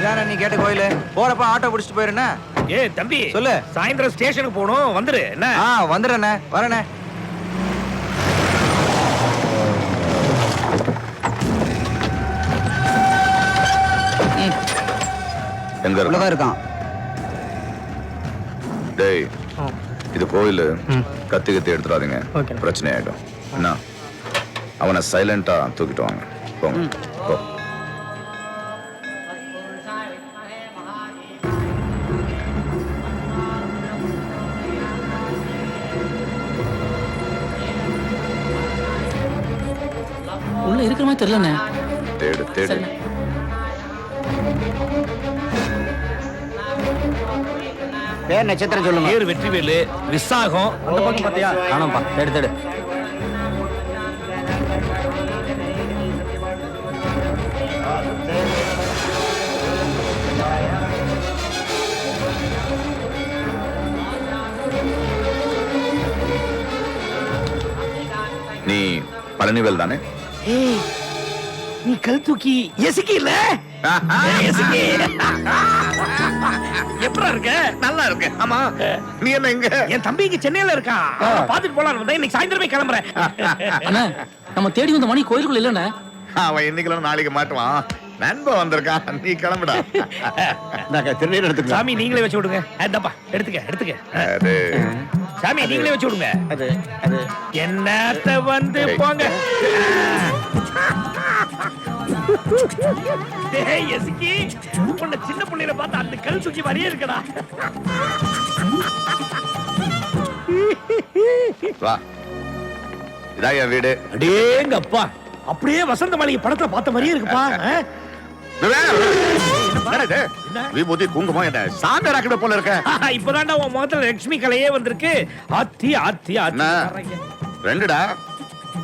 இதானே நீ கேட்ட கோயிலு. போறப்ப ஆட்டோ பிடிச்சிட்டு போயிருண்ணே. ஏய் தம்பி சொல்லு. சாயந்தரம் ஸ்டேஷனுக்கு போகணும், வந்துரு என்ன? வந்துடுறேண்ணே, வரேண்ணே. எங்க உள்ளதான் இருக்கான். டேய், இது கோயில். கத்தி கத்தி எடுத்துடாதீங்க, பிரச்சனை ஆயிடும். என்ன, அவனை சைலண்டா தூக்கிட்டு வாங்க. போங்க போ. உள்ள இருக்கிற மாதிரி தெரியலண்ணே. தேடு தேடு. பேர் நட்சத்திரம் சொல்லுங்க. பேர் வெற்றிவேலு, விசாகம். அந்த பக்கம் பாத்தியா? ஆனாப்பா, தேடு தேடு. நீ பழனிவேல் தானே? ஏய், நீ கல் தூக்கி எசுக்கி இல்ல? எசுக்கி. எப்பரா இருக்க? நல்லா இருக்கு. ஆமா, நீ என்ன இங்க? என் தம்பி இங்க சென்னையில இருக்கான். பாத்துட்டு போலாம் வந்தேன். இன்னைக்கு சாயந்தரமே கிளம்புறேன். அண்ணா, நம்ம தேடி வந்த மணி கோயிலுக்குள்ள இல்லண்ணே. அவன் இன்னைக்கு நாளைக்கு மாட்டுவான். நண்பன் வந்திருக்கான், நீ கிளம்புடா. திருநீர் எடுத்துக்கலாம். சாமி நீங்களே வச்சு விடுங்க. அந்தப்பா எடுத்துக்க எடுத்துக்க. சாமி நீங்களே வச்சு விடுங்க. என்னத்த வந்து போங்க. டேய் எஸ்கி, உன்னை சின்ன பிள்ளையில பார்த்து அந்த கல் தூக்கி மாதிரியே இருக்கடா. வா, இதான் என் வீடு. அடேங்கப்பா, அப்படியே வசந்த மாளிகை படத்துல பார்த்த மாதிரியே இருக்குப்பா. விபூதி குங்குமம் என்ன சாமி ராக்கிட போல இருக்க. இப்பதான்டா உன் முகத்துல லட்சுமி கலையே வந்திருக்கு. ஆத்தி ஆத்தி ஆத்தி. ரெண்டுடா,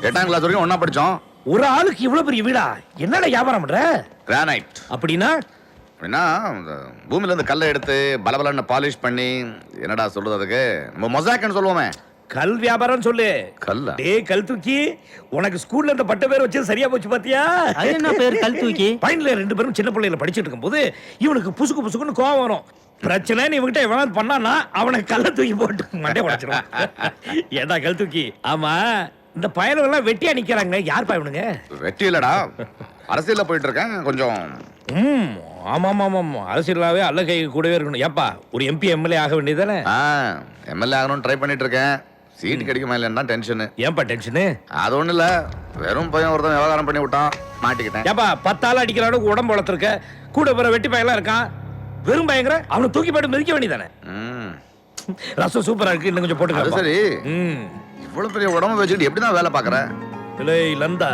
8ஆம் கிளாஸ் வரைக்கும் ஒண்ணா படிச்சோம். ஒரு ஆளுக்கு இவ்வளவு பெரிய வீடா? என்னடா வியாபாரம் பண்ற? கிரானைட். அப்படின்னா பூமியில இருந்து கல்லை எடுத்து பலபலன்னு பாலிஷ் பண்ணி, என்னடா சொல்றது அதுக்கு, நம்ம மொசாக்னு சொல்லுவோமே. கல் வியாபாரம் சொல்லு. கல்லா? டேய் கல் தூக்கி, உனக்கு ஸ்கூல்ல இந்த பட்ட பேர் வச்சது சரியா போச்சு பாத்தியா? அது என்ன பேர் கல் தூக்கி? பையன்ல 2 பேரும் சின்ன பிள்ளையில படிச்சிட்டு இருக்கும்போது இவனுக்கு புசுக்கு புசுக்குன்னு கோவம் வரும். பிரச்சனை இவங்கிட்ட எவனாவது பண்ணானா அவனை கல்ல தூக்கி போட்டு மண்டே உடைச்சிருவான். ஏடா கல் தூக்கி? ஆமா, இந்த பயலெல்லாம் வெட்டியா நிக்கிறாங்க. யார் பாயவனுங்க? வெட்டி இல்லடா, அரசியல்ல போயிட்டு இருக்கேன் கொஞ்சம். ஆமா ஆமா ஆமா, அரசியலாவே அல்ல கை கூடவே இருக்கணும். ஏப்பா, ஒரு எம்பி எம்எல்ஏ ஆக வேண்டியதானே? எம்எல்ஏ ஆகணும்னு ட்ரை பண்ணிட்டு இருக்கேன். சீட்டு கிடைக்குமா இல்லைன்னா டென்ஷனு. ஏன்பா டென்ஷனு? அது ஒண்ணு இல்ல, வெறும் பையன் ஒருத்தன் விவகாரம் பண்ணி விட்டான், மாட்டிக்கிட்டேன். ஏப்பா, 10 ஆள் அடிக்கிற அளவுக்கு உடம்பு வளர்த்துருக்க, கூட பிற வெட்டி பையெல்லாம் இருக்கான். வெறும் பயங்கர அவனை தூக்கி போட்டு மிதிக்க வேண்டியதானே? ரசம் சூப்பரா இருக்கு, இன்னும் கொஞ்சம் போட்டு. சரி, இவ்வளவு பெரிய உடம்பு வச்சுக்கிட்டு எப்படிதான் வேலை பாக்குற? இல்லை லந்தா,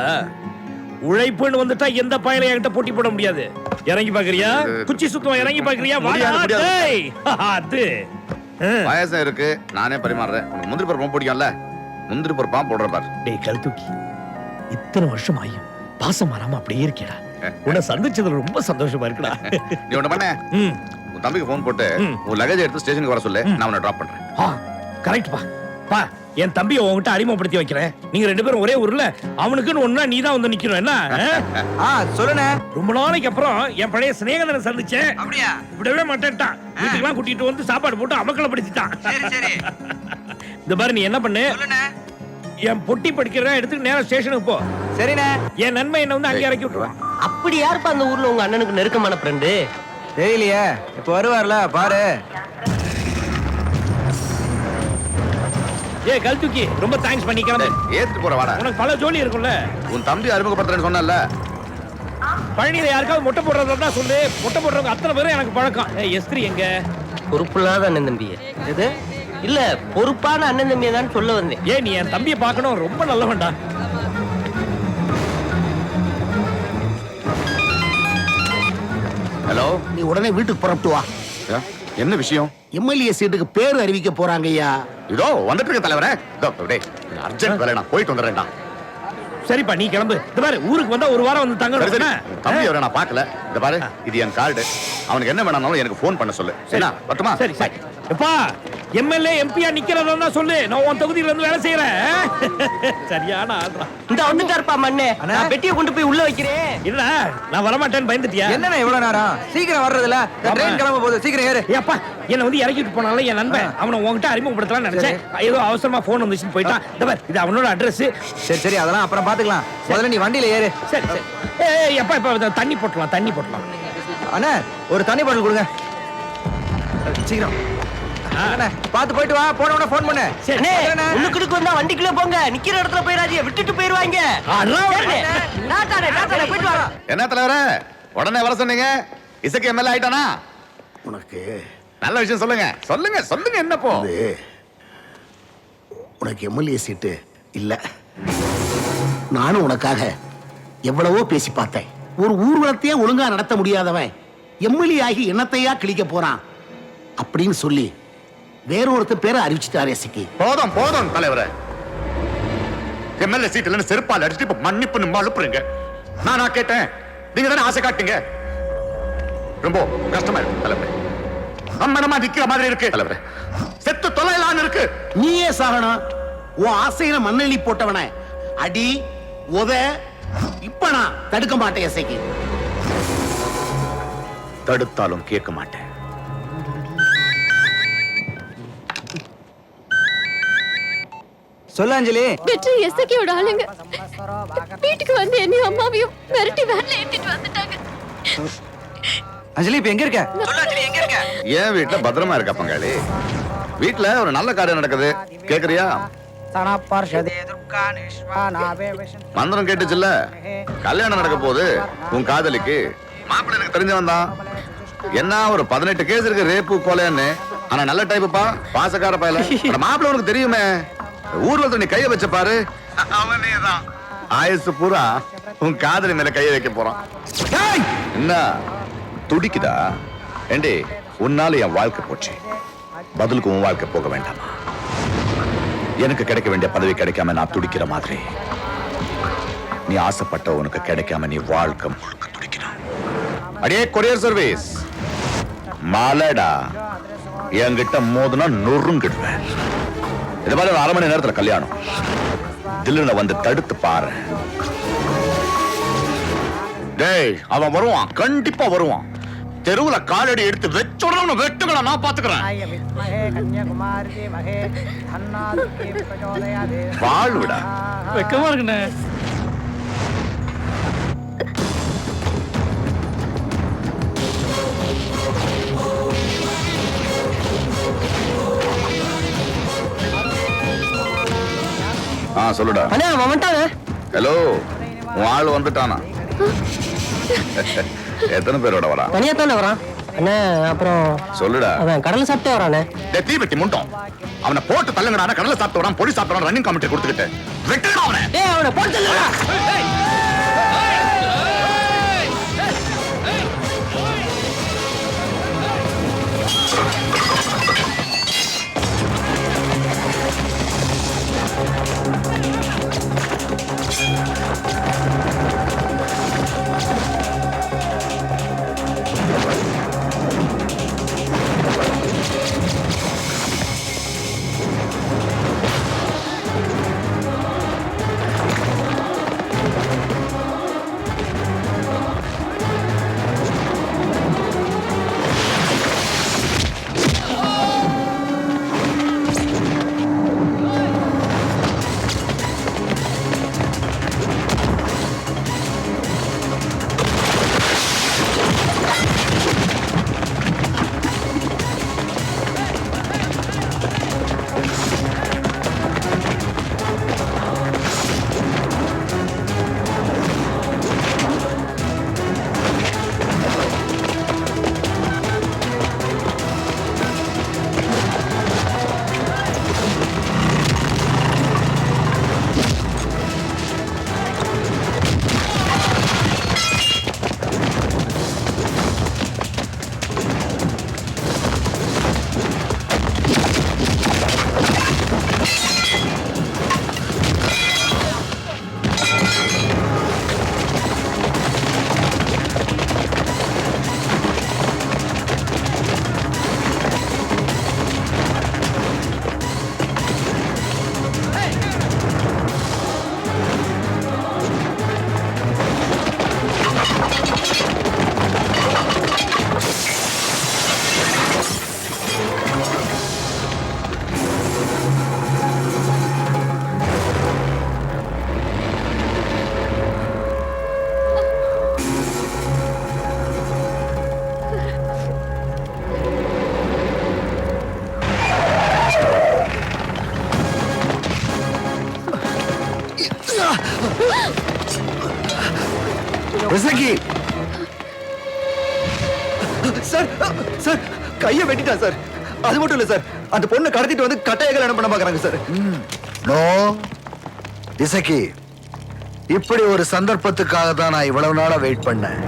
உழைப்புன்னு வந்துட்டா எந்த பயலையும் என்கிட்ட போட்டி போட முடியாது. இறங்கி பாக்குறியா? குச்சி சுத்தம் இறங்கி பாக்குறியா? அது பாயசம் இருக்கு, நானே பரிமாறுறேன். உனக்கு முந்திரி பருப்பு பிடிக்கும்ல, முந்திரி பருப்பா போடுற பாரு. டேய் கல் தூக்கி, இத்தனை வருஷம் ஆயும் பாசம் மாறாம அப்படியே இருக்கேடா. உன்னை சந்திச்சதுல ரொம்ப சந்தோஷமா இருக்குடா. நீ ஒண்ணு பண்ண, உன் தம்பிக்கு போன் போட்டு உன் லகேஜ் எடுத்து ஸ்டேஷனுக்கு வர சொல்லு, நான் உன்னை டிராப் பண்றேன். கரெக்ட் பா. பா, என் தம்பியை உன்கிட்ட அறிமுகப்படுத்தி வைக்கிறேன். நீங்க 2 பேரும் ஒரே ஊர்ல, அவனுக்குன்னு ஒண்ணா நீ தான் வந்து நிக்கணும். என்ன சொல்லுண்ணே. ரொம்ப நாளைக்கு அப்புறம் என் பழைய சிநேகிதனை சந்திச்சேன். அப்படியா? விடவே மாட்டேன்ட்டான். வீட்டுக்கெல்லாம் கூட்டிட்டு வந்து சாப்பாடு போட்டு அமக்கலப்படுத்திட்டான். இந்த மாதிரி நீ என்ன பண்ணு, என் பொட்டி படிக்கிறதா எடுத்து நேரா ஸ்டேஷனுக்கு போ. சரிண்ணே. என் நன்மை என்ன வந்து அங்கே இறக்கி விட்டுருவான். அப்படி யாருப்பா அந்த ஊர்ல உங்க அண்ணனுக்கு நெருக்கமான ஃப்ரெண்டு? தெரியலையே, இப்ப வருவார்ல பாரு. ஏய் கல் தூக்கி, ரொம்ப தேங்க்ஸ் பண்ணிக்கலாம். ஏத்து போற வாடா, உனக்கு பல ஜோலி இருக்கும்ல. உன் தம்பி அறிமுகப்படுத்துறேன்னு சொன்னல. பழனியில யாருக்காவது முட்டை போடுறதா சொல்லு. முட்டை போடுறவங்க அத்தனை பேரும் எனக்கு பழக்கம். எஸ்திரி எங்க? பொறுப்புள்ளாத அண்ணன் தம்பியே. எது இல்ல, பொறுப்பான அண்ணன் தம்பியை தான் சொல்ல வந்தேன். ஏன் நீ என் தம்பியை பார்க்கணும், ரொம்ப நல்லவன்டா. ஹலோ, நீ உடனே வீட்டுக்கு புறப்பட்டு வா. என்ன விஷயம்? எம்எல்ஏ சீட்டுக்கு பேர் அறிவிக்க போறாங்க ஐயா. இதோ வந்துட்டு இருக்க தலைவரே. அர்ஜென்ட் வேலை, நான் போயிட்டு வந்துடுறேன்டா. சரிப்பா, நீ கிளம்பு. இந்த பாரு, ஊருக்கு வந்தா 1 வாரம் வந்து தங்கணும். தம்பி அவரை நான் பார்க்கல. இந்த பாரு, இது என் கார்டு. அவனுக்கு என்ன வேணாலும் எனக்கு போன் பண்ண சொல்லு. சரியா? வரட்டுமா? சரி சரி. எப்பா, எம்எல்ஏ எம்பியா நிக்கிறதா சொல்லு, நான் உன் தொகுதியில இருந்து வேலை செய்யறேன். சரியான ஆள்றா. இந்த வந்துட்டாருப்பா மண்ணே. நான் பெட்டியை கொண்டு போய் உள்ள வைக்கிறேன். இல்ல நான் வரமாட்டேன்னு பயந்துட்டியா? என்னண்ணே இவ்வளவு நேரம்? சீக்கிரம் வர்றதுல ட்ரெயின் கிளம்ப போகுது, சீக்கிரம் ஏறு. ஏப்பா என்ன வந்து இறக்கிட்டு போனால என் நண்பன், அவனை உன்கிட்ட அறிமுகப்படுத்தலாம்னு நினைச்சேன். ஏதோ அவசரமா போன் வந்துச்சுன்னு போயிட்டான். இந்த பாரு, இது அவனோட அட்ரஸ். சரி சரி, அதெல்லாம் அப்புறம் பாத்துக்கலாம். முதல்ல நீ வண்டியில ஏறு. சரி சரி. ஏய் எப்பா இப்ப தண்ணி போட்டலாம், தண்ணி போட்டலாம். அண்ணா ஒரு தண்ணி பாட்டில் கொடுங்க சீக்கிரம். அண்ணா பார்த்து போயிட்டு வா, போன உடனே ஃபோன் பண்ணு. சரி. அண்ணே, உள்ளுக்குடுக்கு வந்தா வண்டிக்குள்ள போங்க. நிக்கிற இடத்துல போயிடாதீங்க, விட்டுட்டு போயிருவாங்க. போயிட்டு வா. என்ன தலைவரே உடனே வர சொன்னீங்க? இசைக்கு எம்எல்ஏ ஆயிட்டானா? உனக்கு நல்ல விஷயம் சொல்லுங்க சொல்லுங்க சொல்லுங்க. என்னப்போ அது உனக்கு எம்எல்ஏ சீட்டு இல்ல. நானும் உனக்காக எவ்வளவோ பேசி பார்த்தேன். ஒரு ஊர்வலத்தையே ஒழுங்கா நடத்த முடியாதவன் எம்எல்ஏ ஆகி என்னத்தையா கிழிக்க போறான் அப்படின்னு சொல்லி வேறொருத்தர் பேரை அறிவிச்சிட்டாரே சிக்கி. போதும் போதும் தலைவரே. எம்எல்ஏ சீட் இல்லைன்னு செருப்பால் அடிச்சுட்டு இப்ப மன்னிப்பு நம்ம அனுப்புறீங்க. நான் கேட்டேன், நீங்க தானே ஆசை காட்டீங்க. ரொம்ப கஷ்டமா இருக்கு தலைவரே. அம்மனமா நிக்கிற மாதிரி இருக்கு தலைவரே. செத்து தொலைலான்னு இருக்கு. நீயே சாகணும். உன் ஆசையில மண்ணெளி போட்டவன அடி உத இப்ப நான் தடுக்க மாட்டேன் இசைக்கு. தடுத்தாலும் கேட்க மாட்டேன். சொல்லு அஞ்சலி. வெற்றி எஸ்ஐயோட ஆளுங்க வீட்டுக்கு வந்து என்னையும் அம்மாவையும் மிரட்டி வேன்ல ஏத்திட்டு வந்துட்டாங்க. அஞ்சலி இப்ப எங்க இருக்க? சொல்லு அஞ்சலி, எங்க இருக்க? ஏன் வீட்டுல பத்திரமா இருக்கா பங்காளி? வீட்டுல ஒரு நல்ல காரியம் நடக்குது, கேக்குறியா? மந்திரம் கேட்டுச்சுல்ல, கல்யாணம் நடக்க போகுது உன் காதலிக்கு. மாப்பிள்ளை எனக்கு தெரிஞ்சவன் தான். என்ன ஒரு 18 கேஸ் இருக்கு, ரேப்பு கொலைன்னு. ஆனா நல்ல டைப்புப்பா, பாசக்கார பயல. மாப்பிள்ளை உனக்கு தெரியுமே, ஊர்வலத்துல நீ கைய வச்ச பாரு, அவனே தான். ஆயுசு பூரா உன் காதலி மேல கைய வைக்க போறான். என்ன துடிக்குதா? ஏண்டி உன்னால என் வாழ்க்கை போச்சு, பதிலுக்கு உன் வாழ்க்கை போக வேண்டாமா? எனக்கு கிடைக்க வேண்டிய பதவி கிடைக்காம நான் துடிக்கிற மாதிரி நீ ஆசைப்பட்ட உனக்கு கிடைக்காம நீ வாழ்க்கை முழுக்க துடிக்கணும். அடே கொரியர் சர்வீஸ் மாலடா, என்கிட்ட மோதுனா நொறுங்கிடுவேன். இது மாதிரி ஒரு 1/2 மணி நேரத்துல கல்யாணம். தில்லுன வந்து தடுத்து பாரு. டேய் அவன் வருவான், கண்டிப்பா வருவான். தெருவுல காலடி எடுத்து வெச்சுடணும், வெட்டுங்களா நான் பாத்துக்கிறேன். வாழ்விடா வெக்கமா இருக்குண்ணே. சொல்லுடா. அண்ணா அவன் வந்துட்டாங்க. ஹலோ, உன் ஆள் வந்துட்டானா? எத்தனை பேரோட வரா? தனியா தானே வரான் அண்ணா. அப்புறம் சொல்லுடா. அவன் கடலை சாப்பிட்டே வரானே. தீபெட்டி முண்டோம், அவனை போட்டு தள்ளுங்கடா. கடலை சாப்பிட்டு வரான், பொடி சாப்பிட்டு வரான், ரன்னிங் கமிட்டி கொடுத்துக்கிட்டு வெட்டுடா அவனை. டேய் அவனை போட்டு தள்ளுடா. சார் சார் கையை வெட்டிட்டான் சார். அது மட்டும் இல்ல சார், அந்த பொண்ணை கடத்திட்டு வந்து கட்டாய கல்யாணம் பண்ண பாக்குறாங்க சார். நோ இசக்கி, இப்படி ஒரு சந்தர்ப்பத்துக்காக தான் நான் இவ்வளவு நாளா வெயிட் பண்ணேன்.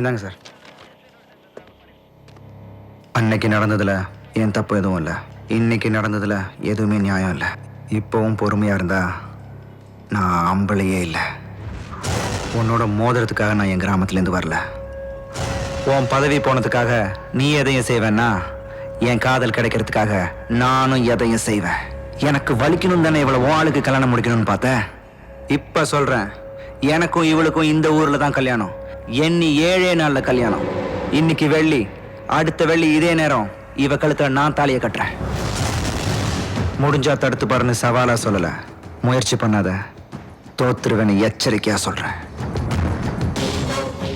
இந்தாங்க சார். அன்னைக்கு நடந்ததுல என் தப்பு எதுவும் இல்லை. இன்னைக்கு நடந்ததுல எதுவுமே நியாயம் இல்லை. இப்பவும் பொறுமையா இருந்தா நான் அம்பளையே இல்லை. உன்னோட மோதிரத்துக்காக நான் என் கிராமத்துலேருந்து வரல. உன் பதவி போனதுக்காக நீ எதையும் செய்வேன்னா, என் காதல் கிடைக்கிறதுக்காக நானும் எதையும் செய்வேன். எனக்கு வலிக்கணும் தானே இவ்வளவு ஆளுக்கு கல்யாணம் முடிக்கணும்னு பார்த்தேன். இப்ப சொல்றேன், எனக்கும் இவளுக்கும் இந்த ஊர்ல தான் கல்யாணம். எண்ணி 7 நாள்ல கல்யாணம். இன்னைக்கு வெள்ளி, அடுத்த வெள்ளி இதே நேரம் இவ கழுத்துல நான் தாலியை கட்டுறேன். முடிஞ்சா தடுத்து பாருன்னு சவாலா சொல்லல, முயற்சி பண்ணாத தோத்துருவேன்னு எச்சரிக்கையா சொல்றேன்.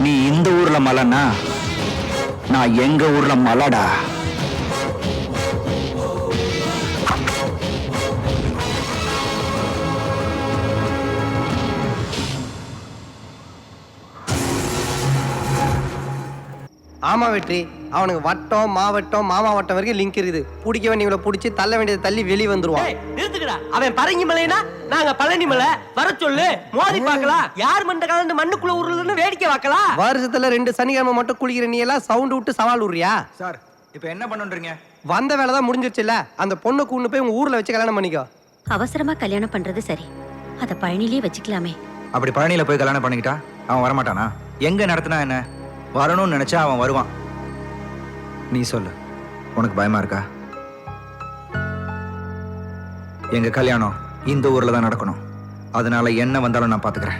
நீ இந்த ஊர்ல மலைன்னா நான் எங்க ஊர்ல மலடா. ஆமா வெற்றி, அவனுக்கு வட்டம் மாவட்டம் மாமா வட்டம் வரைக்கும் லிங்க் இருக்குது. பிடிக்க வேண்டியவளை பிடிச்சி தள்ள வேண்டியதை தள்ளி வெளியே வந்துருவான். நிறுத்துக்கடா, அவன் பரங்கி மலைனா நாங்க பழனி மலை. வர சொல்லு, மோதி பார்க்கலாம். யார் மண்ட கலந்து மண்ணுக்குள்ள உருளுன்னு வேடிக்கை பார்க்கலாம். வருஷத்துல 2 சனிக்கிழமை மட்டும் குளிக்கிற நீ எல்லாம் சவுண்ட் விட்டு சவால் விடுறியா? சார் இப்ப என்ன பண்ணுன்றீங்க? வந்த வேலை தான் முடிஞ்சிருச்சுல்ல, அந்த பொண்ணு கூண்டு போய் உங்க ஊர்ல வச்சு கல்யாணம் பண்ணிக்கோ. அவசரமா கல்யாணம் பண்றது சரி, அத பழனிலே வச்சுக்கலாமே. அப்படி பழனியில போய் கல்யாணம் பண்ணிக்கிட்டா அவன் வரமாட்டானா? எங்க நடத்தினா என்ன? வரணும்னு நினைச்சா அவன் வருவான். நீ சொல்லு, உனக்கு பயமா இருக்கா? எங்க கல்யாணம் இந்த ஊர்ல தான் நடக்கணும். அதனால என்ன வந்தாலும் நான் பாத்துக்கிறேன்.